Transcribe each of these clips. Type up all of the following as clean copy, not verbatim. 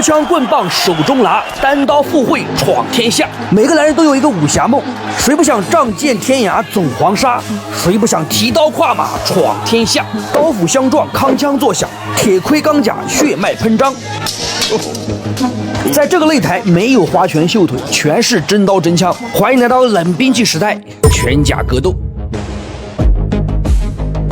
槍棍棒手中拿，单刀赴会闖天下。每个男人都有一个武俠夢，誰不想仗劍天涯走黃沙？誰不想提刀跨馬闖天下？刀斧相撞，鏗鏘作響，鐵盔鋼甲，血脈噴張。在這個擂台，沒有花拳繡腿，全是真刀真槍。歡迎來到冷兵器時代，拳甲格鬥。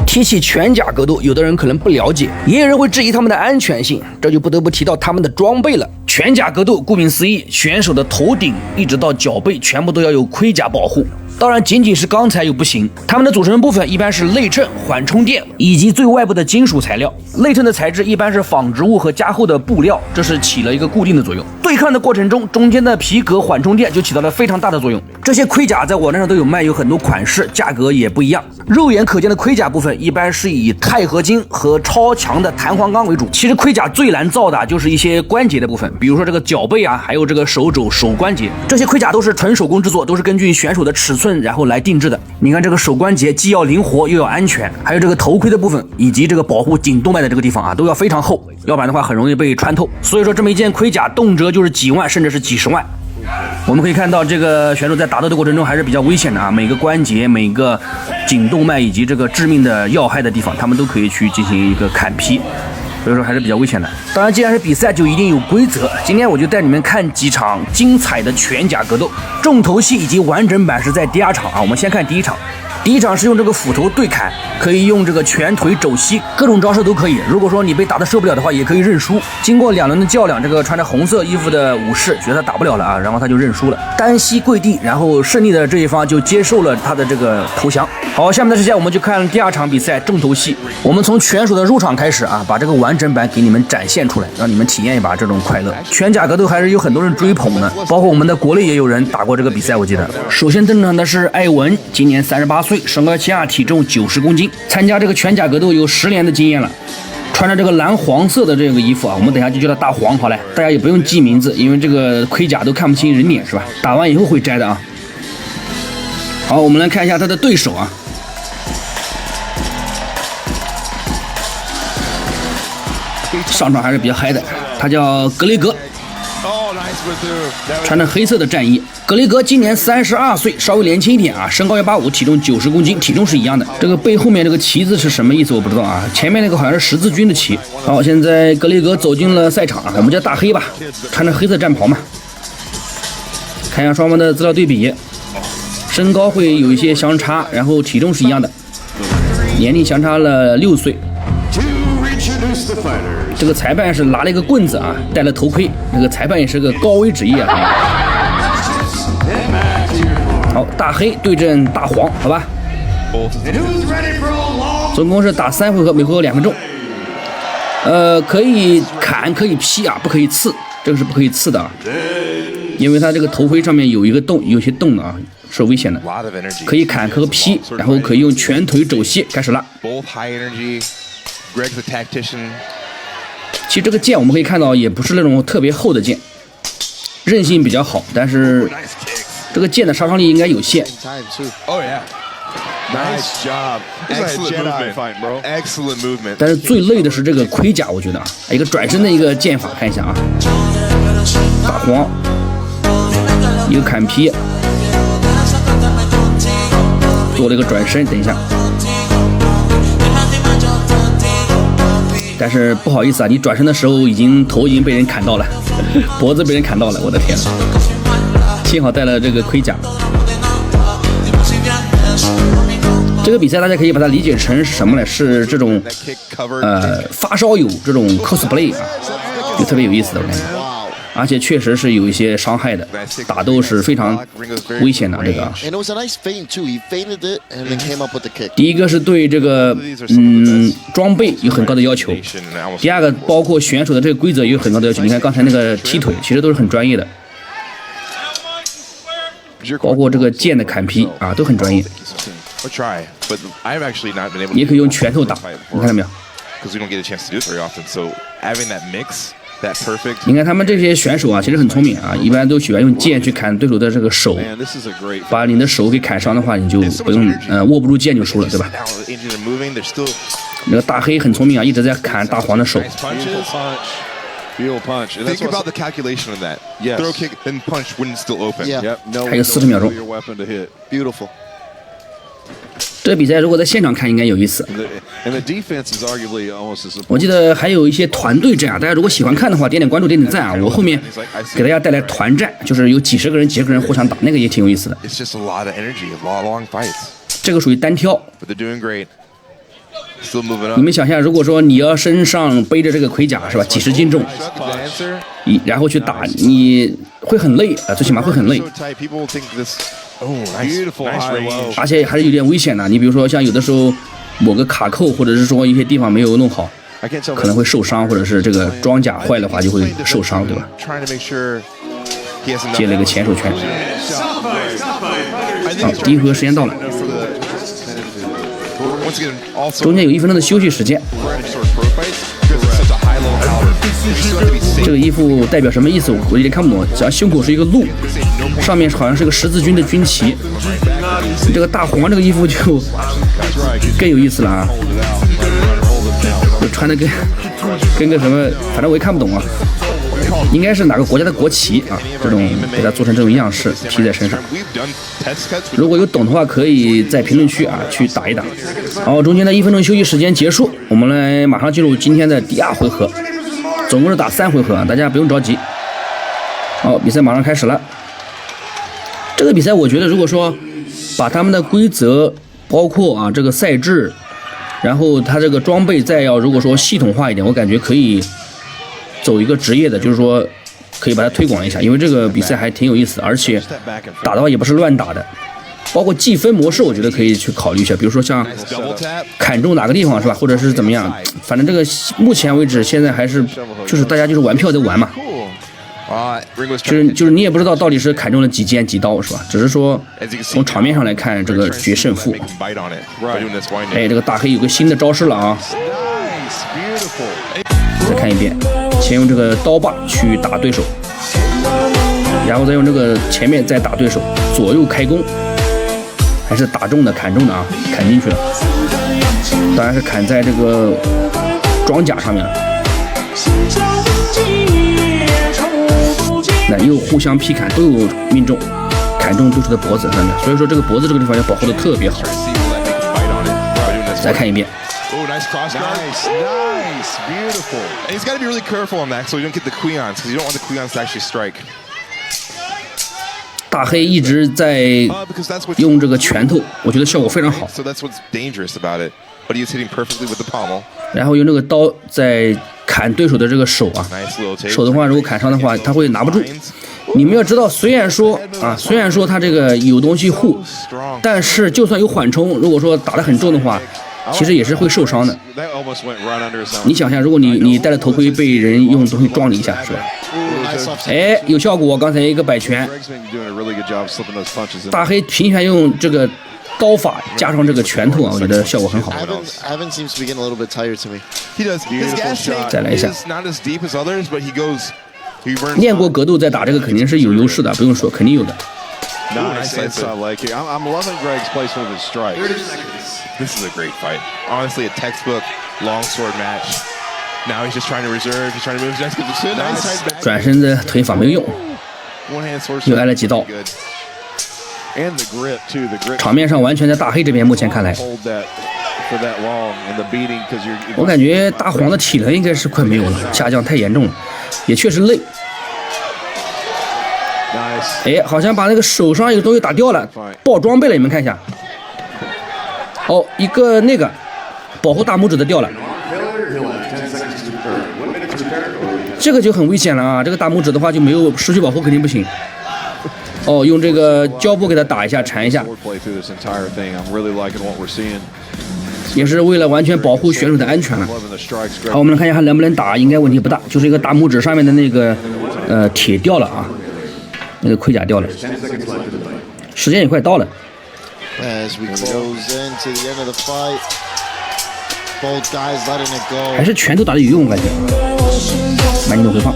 提起拳甲格鬥，有的人可能不了解，也有人會質疑他們的安全性，這就不得不提到他們的裝備了。拳甲格鬥，顧名思義，選手的頭頂一直到腳背全部都要有盔甲保護。當然，僅僅是鋼材又不行，它們的組成部分一般是內襯、緩衝墊以及最外部的金屬材料。內襯的材質一般是紡織物和加厚的布料，這是起了一個固定的作用。對抗的過程中，中間的皮革緩衝墊就起到了非常大的作用。這些盔甲在網站上都有賣，有很多款式，價格也不一樣。肉眼可見的盔甲部分一般是以鈦合金和超強的彈簧鋼為主。其實盔甲最難造的就是一些關節的部分，比如說這個腳背啊，還有這個手肘、手關節，這些盔甲都是純手工制作，都是根據選手的尺寸然後來定制的。你看這個手關節既要靈活又要安全，還有這個頭盔的部分以及這個保護頸動脈的這個地方啊，都要非常厚，要不然的話很容易被穿透。所以說這麼一件盔甲動輒就是幾萬甚至是幾十萬。我們可以看到這個選手在打鬥的過程中還是比較危險的啊，每個關節、每個頸動脈以及這個致命的要害的地方，他們都可以去進行一個砍劈。所以說還是比較危險的。當然，既然是比賽，就一定有規則。今天我就帶你們看幾場精彩的拳甲格鬥，重頭戲以及完整版是在第二場啊。我們先看第一場。第一場是用這個斧頭對砍，可以用這個拳腿肘膝，各種招式都可以。如果說你被打得受不了的話，也可以認輸。經過2輪的較量，這個穿着紅色衣服的武士覺得他打不了了啊，然後他就認輸了，單膝跪地，然後勝利的這一方就接受了他的這個投降。好，下面的時間我們就看第二場比賽重頭戲。我們從拳手的入場開始啊，把這個完整版給你們展現出來，讓你們體驗一把這種快樂。拳甲格鬥還是有很多人追捧的，包括我們的國內也有人打過這個比賽，我記得。首先登場的是艾文，今年38歲。身高172，體重90公斤，參加這個拳甲格鬥有10年的經驗了。穿着這個藍黃色的這個衣服啊，我們等下就叫他大黃好了，大家也不用記名字，因為這個盔甲都看不清人臉是吧？打完以後會摘的啊。好，我們來看一下他的對手啊。上場還是比較嗨的，他叫格雷格。穿着黑色的戰衣，格雷格今年32歲，稍微年輕一點啊，身高185，體重90公斤，體重是一樣的。這個背後面這個旗子是什麼意思我不知道啊，前面那個好像是十字軍的旗。好，現在格雷格走進了賽場啊，我們叫大黑吧，穿着黑色戰袍嘛。看一下雙方的資料對比，身高會有一些相差，然後體重是一樣的，年齡相差了6歲。這個裁判是拿了一個棍子啊，戴了頭盔，那個裁判也是個高危職業啊。好，大黑對陣大黃，好吧。總共是打3回合，每回合2分鐘。可以砍，可以劈啊，不可以刺，這個是不可以刺的啊，因為它這個頭盔上面有一個洞，有些洞的啊，是危險的。可以砍，可以劈，然後可以用拳腿肘膝開始了。其實這個劍我們可以看到也不是那種特別厚的劍，韌性比較好，但是這個劍的殺傷力應該有限。但是最累的是這個盔甲，我覺得啊，一個轉身的一個劍法，看一下啊，大黃，一個砍劈，做了一個轉身，等一下。但是不好意思啊，你轉身的時候頭已經被人砍到了，脖子被人砍到了，我的天！幸好帶了這個盔甲。這個比賽大家可以把它理解成什麼呢？是這種發燒友這種 cosplay 啊，就特別有意思的我感覺。而且確實是有一些傷害的，打鬥是非常危險的這個。第一個是對這個裝備有很高的要求，第二個包括選手的這個規則也有很高的要求。你看剛才那個踢腿，其實都是很專業的，包括這個劍的砍劈啊，都很專業。也可以用拳頭打，你看到沒有？你看他們這些選手啊，其實很聰明啊，一般都喜歡用劍去砍對手的這個手，把你的手給砍傷的話，你就不用握不住劍就輸了，對吧？那個大黑很聰明啊，一直在砍大黃的手。Feel punch. Think about the calculation of that. Yes. Throw kick and punch wouldn't still open. Yeah. Yep. No. 还有40秒钟。 Your weapon to hit. Beautiful. 这个比赛如果在现场看应该有意思。 And the defense is arguably almost as 我记得还有一些团队战，大家如果喜欢看的话，点点关注，点点赞啊！我后面给大家带来团战，就是有几十个人、几十个人互相打，那个也挺有意思的。 It's just a lot of energy, a lot of long fights. 这个属于单挑。 But they're doing great. Still moving up. 你们想象，如果说你要身上背着这个盔甲是吧，几十斤重，然后去打，你会很累啊，最起码会很累。 So tight, people will think this. Oh, nice, Beautiful nice high range. low. 而且还是有点危险的。你比如说像有的时候某个卡扣，或者是说一些地方没有弄好， I can't tell. 可能会受伤，或者是这个装甲坏的话就会受伤，对吧？ Trying to make sure he has enough. 接了一个前手拳。 I think 好， he's 第一回合时间到了， once again also 中间有1分钟的休息时间。 sort of pro fights because it's such a high low caliber. You still have to be safe. 这个衣服代表什么意思？我有点看不懂。只要胸口是一个鹿，上面好像是个十字军的军旗。这个大黄这个衣服就更有意思了啊！就穿的跟个什么，反正我也看不懂啊。应该是哪个国家的国旗啊？这种给它做成这种样式披在身上。 We've done test cuts with 如果有懂的话，可以在评论区啊去打一打。好，中间的1分钟休息时间结束，我们来马上进入今天的第2回合，总共是打3回合啊，大家不用着急。好，比赛马上开始了。这个比赛我觉得，如果说把他们的规则，包括啊这个赛制，然后他这个装备再要如果说系统化一点，我感觉可以走一个职业的，就是说可以把它推广一下，因为这个比赛还挺有意思的，而且打的话也不是乱打的。包括计分模式，我觉得可以去考虑一下，比如说像 double tap. 砍中哪个地方是吧，或者是怎么样，反正这个目前为止现在还是就是大家就是玩票在玩嘛， Cool. Ringo's 就 trying 是就是你也不知道到底是砍中了几剑几刀是吧，只是说 as you can see, 从场面上来看这个决胜负。 make him bite on it by doing this winding. 哎，这个大黑有个新的招式了啊， Nice. Beautiful. 再看一遍，先用这个刀把去打对手，然后再用这个前面再打对手，左右开弓，还是打中的砍中的啊，砍进去了，当然是砍在这个装甲上面了。那又互相劈砍，都有命中，砍中对手的脖子上面，所以说这个脖子这个地方要保護得特別好。 See will that make him bite on it by doing this 再看一遍， Oh, nice cross guard. Nice. Beautiful. And he's got to be really careful on that so you don't get the Queons because you don't want the Queons to actually strike. 大黑一直在 Because that's what 用這個拳頭，我覺得效果非常好。 So that's what's dangerous about it. But he was hitting perfectly with the pommel. 然後用這個刀在砍對手的這個手啊， Nice little take. 手的話如果砍傷的話，他會拿不住。你們要知道，雖然說他這個有東西護，但是就算有緩衝，如果說打得很重的話，其實也是會受傷的。 That almost went right under his 你想象，如果你戴着頭盔被人用東西撞你一下，是吧？ Nice offset. 哎，有效果，剛才一個擺拳， Greg's been doing a really good job slipping those punches in. 大黑頻繁用這個刀法加上這個拳頭啊，我覺得效果很好。 Ivan seems to be getting a little bit tired to me. He does. His Beautiful gas shot. tank 再來一下。 is not as deep as others, but he goes. He burns. 練過格鬥再打這個肯定是有優勢的，不用說，肯定有的。 Nice inside leg kick. I'm loving Greg's placement of his strikes. This is a great fight. Honestly, a textbook long sword match. Now he's just trying to reserve. He's trying to move his next position. Nice side back. 轉身的腿法沒有用， One hand sword. 又挨了幾刀。 Good. And the grip too. The grip. 場面上完全在大黑這邊，目前看來， Hold that for that long and the beating because you're. 我感覺大黃的體能應該是快沒有了，下降太嚴重了，也確實累。 Nice. 哎，好像把那個手上有個東西打掉了，爆裝備了，你們看一下。哦，一個那個保護大拇指的掉了，這個就很危險了啊！這個大拇指的話就沒有失去保護肯定不行。哦，用這個膠布給它打一下，纏一下， Play through this entire thing. I'm really liking what we're seeing. 也是為了完全保護選手的安全了。 Loving the strikes. Greg. 好，我們來看一下還能不能打，應該問題不大，就是一個大拇指上面的那個鐵掉了啊，那個盔甲掉了，時間也快到了。 As we close into the end of the fight, both guys letting it go. 還是拳頭打得有用，我感覺。慢鏡頭回放。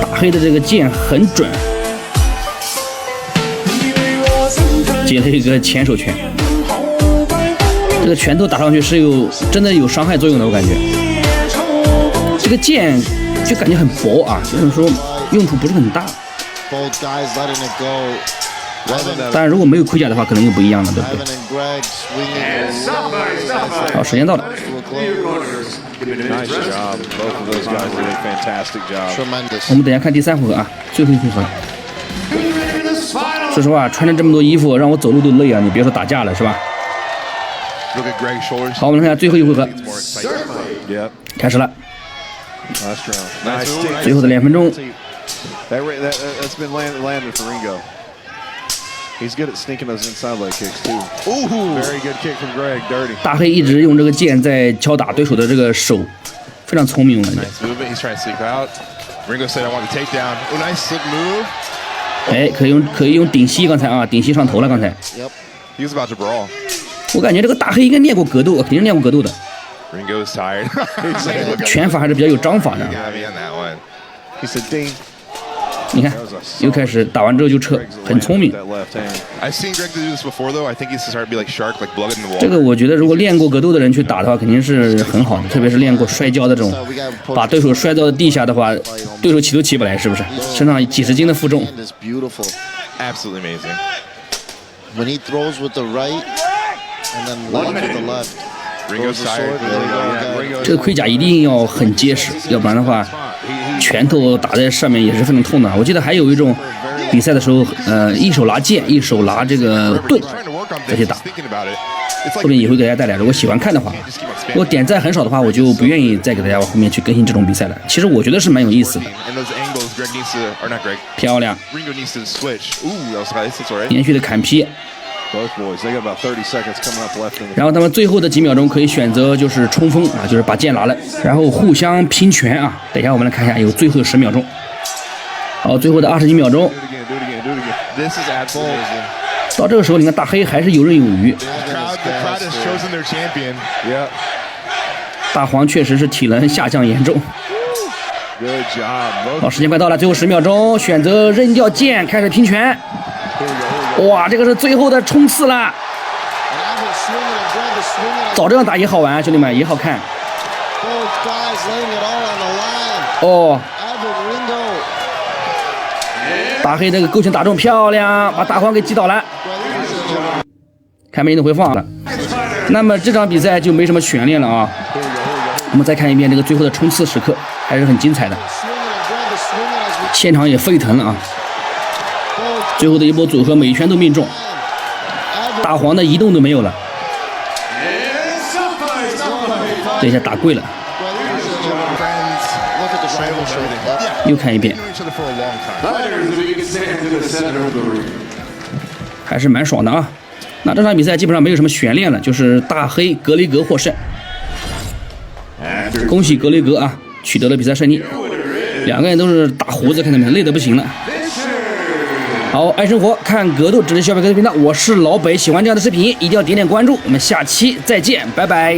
大黑的這個劍很準，接了一個前手拳。這個拳頭打上去是真的有傷害作用的，我感覺。这個劍就感覺很薄啊，就是說用途不是很大。當然，如果沒有盔甲的話，可能又不一樣了，對不對？好，時間到了。我們等一下看第3回合啊，最後一回合。說實話，穿着這麼多衣服，讓我走路都累啊！你別說打架了，是吧？好，我們看下最後一回合，開始了。最後的2分鐘。大黑一直用這個劍在敲打对手的這個手，非常聰明，我感覺。哎，可以用頂膝，剛才啊，頂膝上頭了，剛才。我感覺這個大黑應該練過格鬥，肯定練過格鬥的。拳法還是比較有章法的。你看，又開始打完之後就撤，很聰明。這個我覺得，如果練過格鬥的人去打的話，肯定是很好的，特別是練過摔跤的這種，把對手摔到地下的話，對手起都起不來，是不是？身上幾十斤的負重。這個盔甲一定要很結實，要不然的話，拳頭打在上面也是非常痛的。我記得還有一種比賽的時候，一手拿剑，一手拿這個盾再去打。後面也會給大家帶來，如果喜歡看的話，如果點讚很少的話，我就不願意再給大家後面去更新這種比賽了。其實我覺得是蠻有意思的。漂亮，連續的砍劈。然後他們最後的幾秒鐘可以選擇就是衝鋒啊，就是把劍拿了，然後互相拼拳啊。等一下我們來看一下，有最後10秒鐘。好，最後的20幾秒鐘。到這個時候，你看大黑還是游刃有餘。大黃確實是體能下降嚴重。好，時間快到了，最後10秒鐘，選擇扔掉劍，開始拼拳。哇，這個是最後的衝刺了！早這樣打也好玩，兄弟們也好看。哦，大黑那個勾拳打中，漂亮，把大黄給擊倒了。看没人的回放了。那麼這場比賽就沒什麼懸念了啊。我們再看一遍這個最後的衝刺時刻，還是很精彩的。現場也沸騰了啊。最後的一波組合，每一拳都命中，大黃的移動都沒有了。這一下打跪了。又看一遍，還是蠻爽的啊。那這場比賽基本上沒有什麼懸念了，就是大黑格雷格獲勝。恭喜格雷格啊，取得了比賽勝利。2個人都是大鬍子，看到沒有，累得不行了。好，愛生活看格鬥，只是小白哥的頻道，我是老北，喜歡這樣的視頻一定要點點關注，我們下期再見，拜拜。